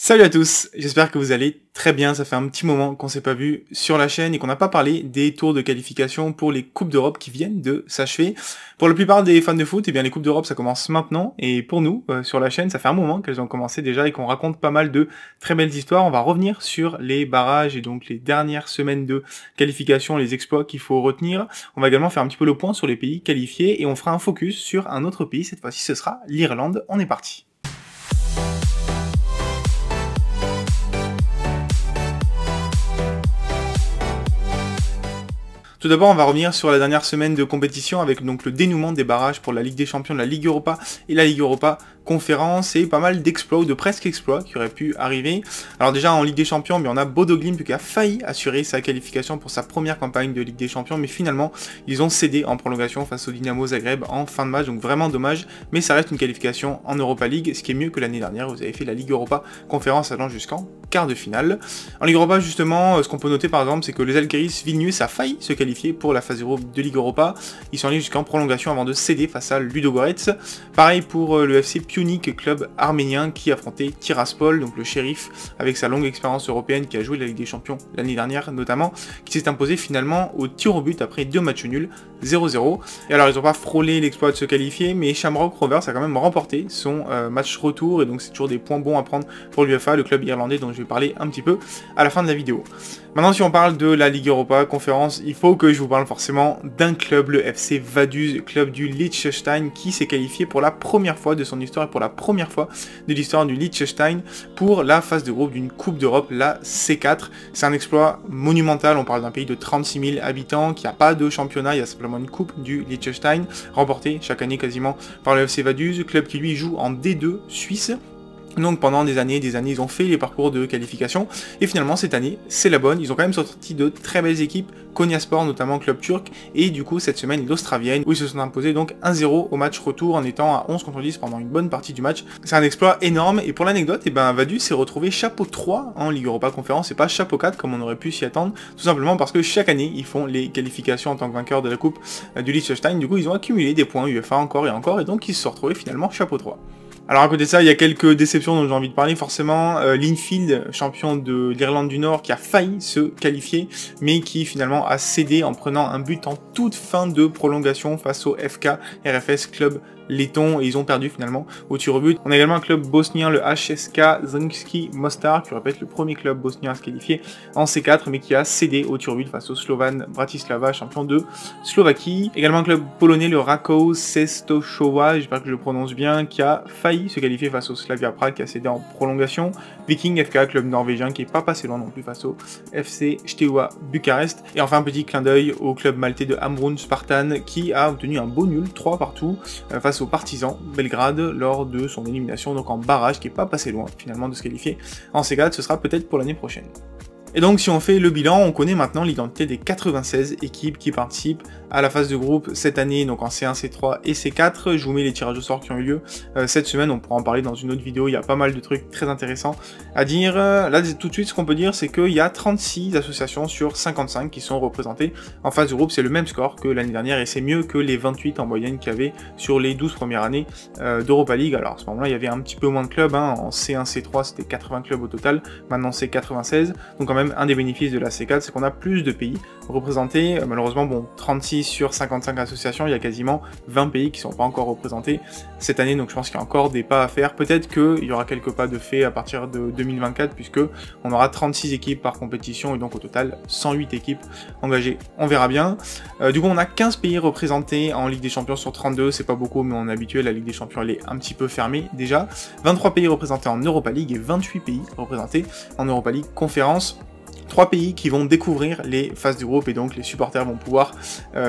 Salut à tous, j'espère que vous allez très bien, ça fait un petit moment qu'on s'est pas vu sur la chaîne et qu'on n'a pas parlé des tours de qualification pour les Coupes d'Europe qui viennent de s'achever. Pour la plupart des fans de foot, eh bien les Coupes d'Europe ça commence maintenant et pour nous, sur la chaîne, ça fait un moment qu'elles ont commencé déjà et qu'on raconte pas mal de très belles histoires. On va revenir sur les barrages et donc les dernières semaines de qualification, les exploits qu'il faut retenir. On va également faire un petit peu le point sur les pays qualifiés et on fera un focus sur un autre pays, cette fois-ci ce sera l'Irlande. On est parti. Tout d'abord, on va revenir sur la dernière semaine de compétition avec donc le dénouement des barrages pour la Ligue des Champions, la Ligue Europa et la Ligue Europa Conférence et pas mal d'exploits ou de presque exploits qui auraient pu arriver. Alors déjà en Ligue des Champions, on a Bodo Glimt qui a failli assurer sa qualification pour sa première campagne de Ligue des Champions, mais finalement ils ont cédé en prolongation face au Dynamo Zagreb en fin de match, donc vraiment dommage, mais ça reste une qualification en Europa League, ce qui est mieux que l'année dernière. Vous avez fait la Ligue Europa Conférence allant jusqu'en quart de finale. En Ligue Europa justement, ce qu'on peut noter par exemple, c'est que les Žalgiris Vilnius a failli se qualifier pour la phase 0 de Ligue Europa. Ils sont allés jusqu'en prolongation avant de céder face à Ludogorets. Pareil pour le FC Pionik, club arménien qui affrontait Tiraspol, donc le shérif avec sa longue expérience européenne qui a joué la Ligue des Champions l'année dernière notamment, qui s'est imposé finalement au tir au but après 2 matchs nuls, 0-0. Et alors ils n'ont pas frôlé l'exploit de se qualifier, mais Shamrock Rovers a quand même remporté son match retour, et donc c'est toujours des points bons à prendre pour l'UEFA, le club irlandais dont je vais parler un petit peu à la fin de la vidéo. Maintenant, si on parle de la Ligue Europa Conférence, il faut que je vous parle forcément d'un club, le FC Vaduz, club du Liechtenstein, qui s'est qualifié pour la première fois de son histoire et pour la première fois de l'histoire du Liechtenstein pour la phase de groupe d'une Coupe d'Europe, la C4. C'est un exploit monumental, on parle d'un pays de 36 000 habitants, qui n'a pas de championnat, il y a simplement une Coupe du Liechtenstein, remportée chaque année quasiment par le FC Vaduz, club qui lui joue en D2 suisse. Donc pendant des années, ils ont fait les parcours de qualification, et finalement cette année, c'est la bonne. Ils ont quand même sorti de très belles équipes, Konyaspor notamment, club turc, et du coup cette semaine l'Austravienne, où ils se sont imposés donc 1-0 au match retour en étant à 11 contre 10 pendant une bonne partie du match. C'est un exploit énorme, et pour l'anecdote, Vaduz s'est retrouvé chapeau 3 en Ligue Europa Conférence, et pas chapeau 4 comme on aurait pu s'y attendre, tout simplement parce que chaque année, ils font les qualifications en tant que vainqueurs de la Coupe du Liechtenstein. Du coup, ils ont accumulé des points UEFA encore et encore, et donc ils se sont retrouvés finalement chapeau 3. Alors à côté de ça, il y a quelques déceptions dont j'ai envie de parler forcément. Linfield, champion de l'Irlande du Nord, qui a failli se qualifier, mais qui finalement a cédé en prenant un but en toute fin de prolongation face au FK RFS Club letton, et ils ont perdu finalement au tir au but. On a également un club bosnien, le HSK Zrinjski Mostar, qui répète le premier club bosnien à se qualifier en C4, mais qui a cédé au tir au but face au Slovan Bratislava, champion de Slovaquie. Également un club polonais, le Rakow Częstochowa, j'espère que je le prononce bien, qui a failli se qualifier face au Slavia Prague, qui a cédé en prolongation. Viking FK, club norvégien, qui est pas passé loin non plus face au FC Steaua Bucarest. Et enfin un petit clin d'œil au club maltais de Hamrun Spartan, qui a obtenu un beau nul 3 partout face aux Partisans Belgrade lors de son élimination, donc en barrage, qui est pas passé loin finalement de se qualifier en C4. Ce sera peut-être pour l'année prochaine. Et donc si on fait le bilan, on connaît maintenant l'identité des 96 équipes qui participent à la phase de groupe cette année, donc en C1, C3 et C4. Je vous mets les tirages au sort qui ont eu lieu cette semaine, on pourra en parler dans une autre vidéo, il y a pas mal de trucs très intéressants à dire. Là tout de suite, ce qu'on peut dire, c'est qu'il y a 36 associations sur 55 qui sont représentées en phase de groupe. C'est le même score que l'année dernière et c'est mieux que les 28 en moyenne qu'il y avait sur les 12 premières années d'Europa League. Alors à ce moment-là, il y avait un petit peu moins de clubs, en C1, C3 c'était 80 clubs au total, maintenant c'est 96, donc quand même un des bénéfices de la C4, c'est qu'on a plus de pays représentés. Malheureusement, bon, 36 sur 55 associations, il y a quasiment 20 pays qui ne sont pas encore représentés cette année, donc je pense qu'il y a encore des pas à faire. Peut-être qu'il y aura quelques pas de fait à partir de 2024, puisque on aura 36 équipes par compétition, et donc au total 108 équipes engagées. On verra bien. Du coup, on a 15 pays représentés en Ligue des Champions sur 32, c'est pas beaucoup, mais on est habitué, la Ligue des Champions elle est un petit peu fermée déjà. 23 pays représentés en Europa League et 28 pays représentés en Europa League Conférence. 3 pays qui vont découvrir les phases du groupe, et donc les supporters vont pouvoir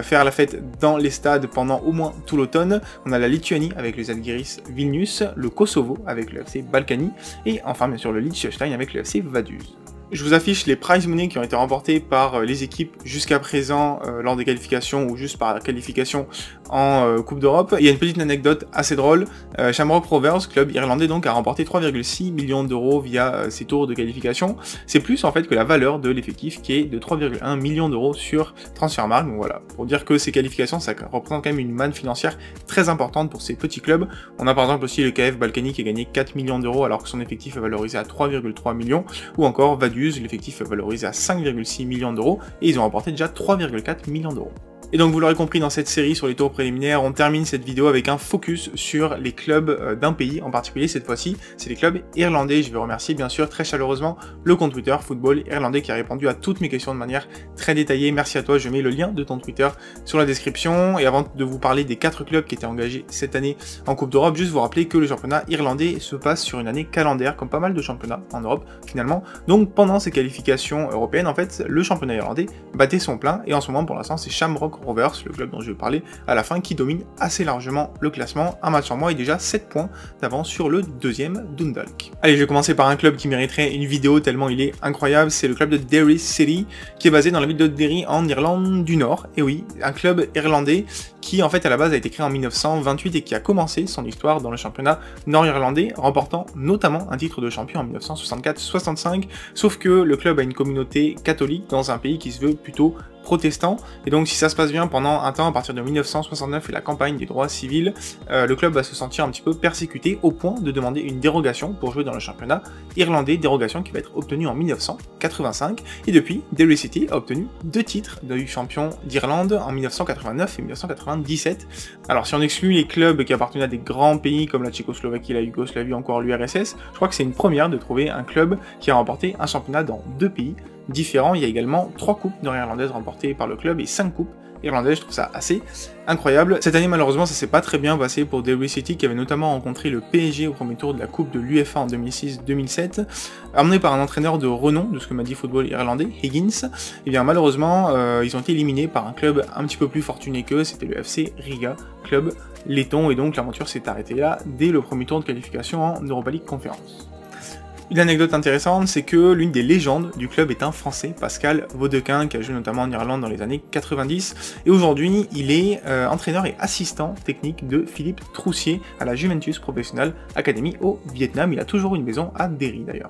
faire la fête dans les stades pendant au moins tout l'automne. On a la Lituanie avec les Žalgiris Vilnius, le Kosovo avec le FC Balkany, et enfin bien sûr le Liechtenstein avec le FC Vaduz. Je vous affiche les prize money qui ont été remportés par les équipes jusqu'à présent lors des qualifications ou juste par la qualification en Coupe d'Europe. Il y a une petite anecdote assez drôle. Shamrock Rovers, club irlandais donc, a remporté 3,6 millions d'euros via ses tours de qualification. C'est plus en fait que la valeur de l'effectif qui est de 3,1 millions d'euros sur Transfermarkt. Donc voilà, pour dire que ces qualifications, ça représente quand même une manne financière très importante pour ces petits clubs. On a par exemple aussi le KF Balkany qui a gagné 4 millions d'euros alors que son effectif est valorisé à 3,3 millions, ou encore Vaduz, l'effectif est valorisé à 5,6 millions d'euros et ils ont remporté déjà 3,4 millions d'euros. Et donc vous l'aurez compris, dans cette série sur les tours préliminaires, on termine cette vidéo avec un focus sur les clubs d'un pays en particulier. Cette fois-ci, c'est les clubs irlandais. Je vais remercier bien sûr très chaleureusement le compte Twitter Football Irlandais qui a répondu à toutes mes questions de manière très détaillée. Merci à toi, je mets le lien de ton Twitter sur la description. Et avant de vous parler des 4 clubs qui étaient engagés cette année en Coupe d'Europe, juste vous rappeler que le championnat irlandais se passe sur une année calendaire, comme pas mal de championnats en Europe finalement. Donc pendant ces qualifications européennes, en fait, le championnat irlandais battait son plein. Et en ce moment, pour l'instant, c'est Shamrock Rovers, le club dont je vais parler à la fin, qui domine assez largement le classement. Un match en moins et déjà 7 points d'avance sur le deuxième Dundalk. Allez, je vais commencer par un club qui mériterait une vidéo tellement il est incroyable, c'est le club de Derry City, qui est basé dans la ville de Derry en Irlande du Nord. Et oui, un club irlandais qui en fait à la base a été créé en 1928 et qui a commencé son histoire dans le championnat nord-irlandais, remportant notamment un titre de champion en 1964-65, sauf que le club a une communauté catholique dans un pays qui se veut plutôt protestant, et donc si ça se passe bien pendant un temps, à partir de 1969 et la campagne des droits civils, le club va se sentir un petit peu persécuté au point de demander une dérogation pour jouer dans le championnat irlandais, dérogation qui va être obtenue en 1985, et depuis, Derry City a obtenu 2 titres de champion d'Irlande en 1989 et 1997. Alors si on exclut les clubs qui appartenaient à des grands pays comme la Tchécoslovaquie, la Yougoslavie, encore l'URSS, je crois que c'est une première de trouver un club qui a remporté un championnat dans 2 pays différents. Il y a également 3 coupes nord-irlandaises remportées par le club et 5 coupes irlandaises. Je trouve ça assez incroyable. Cette année, malheureusement, ça s'est pas très bien passé pour Derry City, qui avait notamment rencontré le PSG au premier tour de la coupe de l'UEFA en 2006-2007, amené par un entraîneur de renom, de ce que m'a dit Football Irlandais, Higgins. Et bien malheureusement, ils ont été éliminés par un club un petit peu plus fortuné qu'eux, c'était le FC Riga, club letton, et donc l'aventure s'est arrêtée là dès le premier tour de qualification en Europa League Conference. Une anecdote intéressante, c'est que l'une des légendes du club est un Français, Pascal Vaudequin, qui a joué notamment en Irlande dans les années 90, et aujourd'hui il est entraîneur et assistant technique de Philippe Troussier à la Juventus Professional Academy au Vietnam. Il a toujours une maison à Derry d'ailleurs.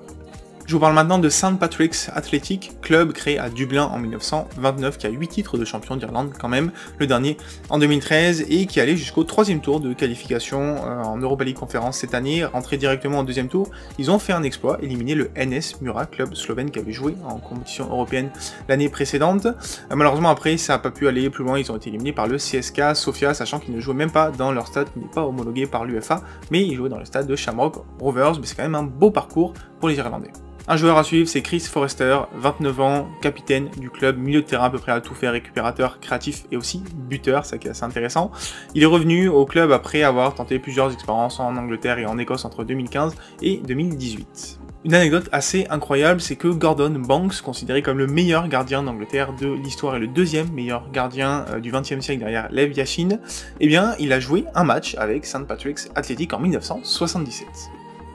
Je vous parle maintenant de St. Patrick's Athletic, club créé à Dublin en 1929, qui a 8 titres de champion d'Irlande quand même, le dernier en 2013, et qui allait jusqu'au 3e tour de qualification en Europa League Conference cette année, rentré directement en 2e tour. Ils ont fait un exploit, éliminé le NS Mura, club slovène qui avait joué en compétition européenne l'année précédente. Malheureusement après, ça n'a pas pu aller plus loin, ils ont été éliminés par le CSKA Sofia, sachant qu'ils ne jouaient même pas dans leur stade qui n'est pas homologué par l'UEFA, mais ils jouaient dans le stade de Shamrock Rovers, mais c'est quand même un beau parcours pour les Irlandais. Un joueur à suivre, c'est Chris Forrester, 29 ans, capitaine du club, milieu de terrain à peu près à tout faire, récupérateur, créatif et aussi buteur, ça qui est assez intéressant. Il est revenu au club après avoir tenté plusieurs expériences en Angleterre et en Écosse entre 2015 et 2018. Une anecdote assez incroyable, c'est que Gordon Banks, considéré comme le meilleur gardien d'Angleterre de l'histoire et le 2e meilleur gardien du XXe siècle derrière Lev Yashin, eh bien il a joué un match avec St. Patrick's Athletic en 1977.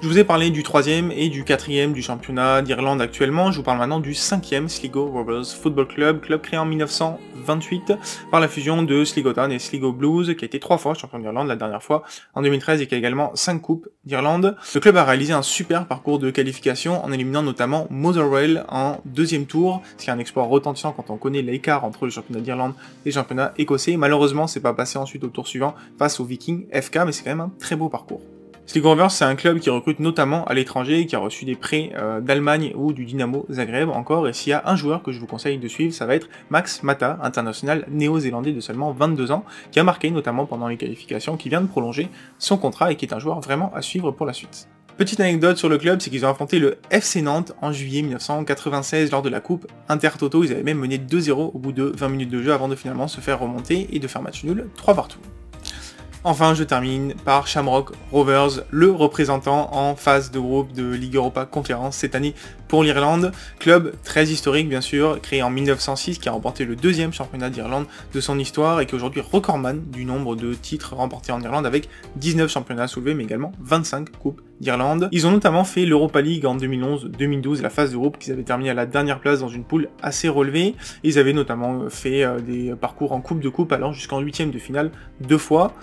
Je vous ai parlé du 3e et du 4e du championnat d'Irlande actuellement, je vous parle maintenant du 5e Sligo Rovers Football Club, club créé en 1928 par la fusion de Sligo Town et Sligo Blues, qui a été 3 fois champion d'Irlande, la dernière fois en 2013 et qui a également 5 coupes d'Irlande. Le club a réalisé un super parcours de qualification en éliminant notamment Motherwell en 2e tour, ce qui est un exploit retentissant quand on connaît l'écart entre le championnat d'Irlande et le championnat écossais. Malheureusement, c'est pas passé ensuite au tour suivant face au Viking FK, mais c'est quand même un très beau parcours. Sligo Rovers, c'est un club qui recrute notamment à l'étranger, qui a reçu des prêts d'Allemagne ou du Dynamo Zagreb encore, et s'il y a un joueur que je vous conseille de suivre, ça va être Max Mata, international néo-zélandais de seulement 22 ans, qui a marqué notamment pendant les qualifications, qui vient de prolonger son contrat et qui est un joueur vraiment à suivre pour la suite. Petite anecdote sur le club, c'est qu'ils ont affronté le FC Nantes en juillet 1996 lors de la coupe Intertoto, ils avaient même mené 2-0 au bout de 20 minutes de jeu avant de finalement se faire remonter et de faire match nul 3-3. Enfin, je termine par Shamrock Rovers, le représentant en phase de groupe de Ligue Europa Conférence cette année pour l'Irlande. Club très historique bien sûr, créé en 1906, qui a remporté le 2e championnat d'Irlande de son histoire et qui est aujourd'hui recordman du nombre de titres remportés en Irlande avec 19 championnats soulevés mais également 25 coupes d'Irlande. Ils ont notamment fait l'Europa League en 2011-2012, la phase de groupe qu'ils avaient terminé à la dernière place dans une poule assez relevée. Ils avaient notamment fait des parcours en Coupe de Coupe allant jusqu'en 8e de finale 2 fois.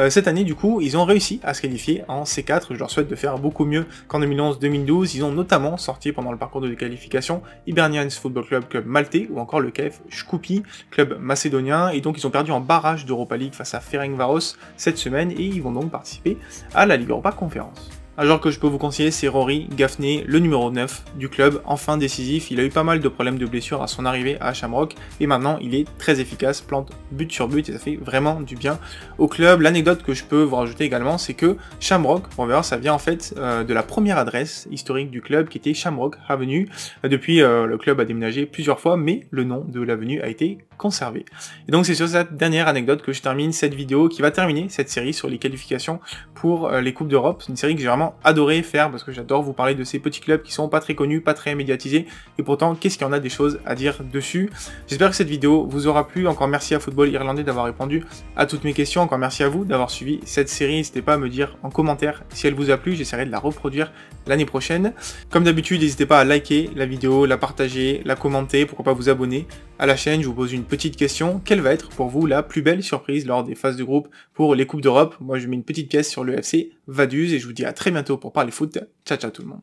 Cette année du coup, ils ont réussi à se qualifier en C4, je leur souhaite de faire beaucoup mieux qu'en 2011-2012. Ils ont notamment sorti pendant le parcours de qualification Hibernians Football Club, club maltais, ou encore le KF Shkupi, club macédonien, et donc ils ont perdu en barrage d'Europa League face à Ferencváros cette semaine, et ils vont donc participer à la Ligue Europa Conférence. Un joueur que je peux vous conseiller, c'est Rory Gaffney, le numéro 9 du club, enfin décisif. Il a eu pas mal de problèmes de blessures à son arrivée à Shamrock, et maintenant il est très efficace, plante but sur but, et ça fait vraiment du bien au club. L'anecdote que je peux vous rajouter également, c'est que Shamrock Rovers, ça vient en fait de la première adresse historique du club, qui était Shamrock Avenue. Depuis, le club a déménagé plusieurs fois, mais le nom de l'avenue a été conservé. Et donc c'est sur cette dernière anecdote que je termine cette vidéo, qui va terminer cette série sur les qualifications pour les Coupes d'Europe. C'est une série que j'ai vraiment adoré faire parce que j'adore vous parler de ces petits clubs qui sont pas très connus, pas très médiatisés, et pourtant qu'est-ce qu'il y en a des choses à dire dessus. J'espère que cette vidéo vous aura plu. Encore merci à Football Irlandais d'avoir répondu à toutes mes questions, encore merci à vous d'avoir suivi cette série. N'hésitez pas à me dire en commentaire si elle vous a plu, j'essaierai de la reproduire l'année prochaine. Comme d'habitude, n'hésitez pas à liker la vidéo, la partager, la commenter, pourquoi pas vous abonner à la chaîne. Je vous pose une petite question: quelle va être pour vous la plus belle surprise lors des phases de groupe pour les Coupes d'Europe? Moi je mets une petite pièce sur le FC Vaduz, et je vous dis à très bientôt pour parler foot. Ciao ciao tout le monde.